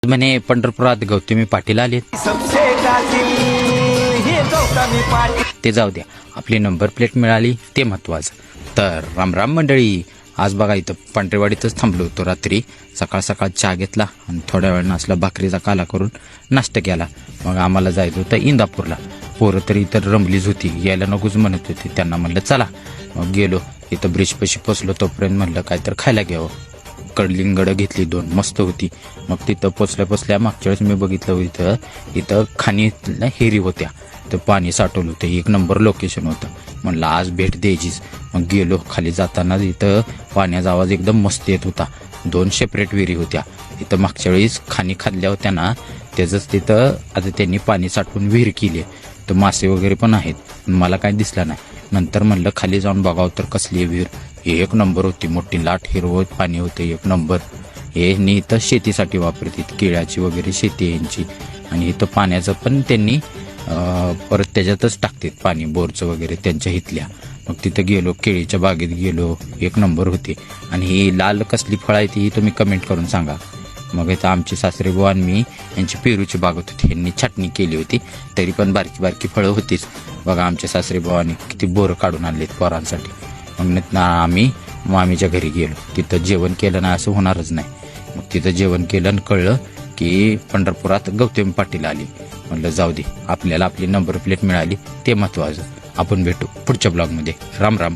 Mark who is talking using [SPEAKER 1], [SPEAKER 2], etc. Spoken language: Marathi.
[SPEAKER 1] म्हणे पंढरपुरात गौतमी पाटील आले. ते जाऊ द्या, आपली नंबर प्लेट मिळाली ते महत्वाचं. तर रामराम मंडळी, आज बघा इथं पांढरेवाडीतच थांबलो होतो रात्री. सकाळ सकाळ चहा घेतला आणि थोड्या वेळ असला भाकरीचा काला करून नाश्ता केला. मग आम्हाला जायचं होतं इंदापूरला. पोरं तरी इतर रंबलीच होती, यायला नकोच म्हणत होती. त्यांना म्हणलं चला. मग गेलो. इथं ब्रिजपाशी पोचलो. तोपर्यंत म्हणलं काय तर खायला घ्यावं. कडलिंगडं घेतली 2, मस्त होती. मग तिथं पोचल्या मागच्या वेळेस मी बघितलं इथं खाणी हिरी होत्या, तर पाणी साठवलं होतं. 1 नंबर लोकेशन होतं. म्हणलं आज भेट द्यायचीच. मग गेलो. खाली जाताना इथं पाण्याचा आवाज एकदम मस्त येत होता. 2 सेपरेट विहिरी होत्या. इथं मागच्या वेळेस खाणी खाल्ल्या होत्या ना, त्याचंच तिथं आता त्यांनी पाणी साठवून विहीर केली. तर मासे वगैरे पण आहेत, मला काही दिसलं नाही. नंतर म्हणलं खाली जाऊन बघावं तर कसली विहीर. 1 नंबर होती. मोठी लाट हिरवत पाणी होतं 1 नंबर. हे इथं शेतीसाठी वापरतात, केळ्याची वगैरे शेती यांची. आणि इथं पाण्याचं पण त्यांनी परत त्याच्यातच टाकतात पाणी, बोरचं वगैरे त्यांच्या इथल्या. मग तिथं गेलो, केळीच्या बागेत गेलो. 1 नंबर होती. आणि ही लाल कसली फळं आहे ती तुम्ही कमेंट करून सांगा. मग इथं आमचे सासरे बुवा आणि मी यांची पेरूची बागत होती. यांनी छाटणी केली होती, तरी पण बारकी बारकी फळं होतीच. बघा आमच्या सासरे बुवानी किती बोरं काढून आणलेत पोरांसाठी. मग आम्ही मामीच्या घरी गेलो. तिथं जेवण केलं नाही असं होणारच नाही. मग तिथं जेवण केलं आणि कळलं की पंढरपुरात गौतमी पाटील आली. म्हणलं जाऊ दे, आपल्याला आपली नंबर प्लेट मिळाली ते महत्वाचं. आपण भेटू पुढच्या ब्लॉगमध्ये. राम राम.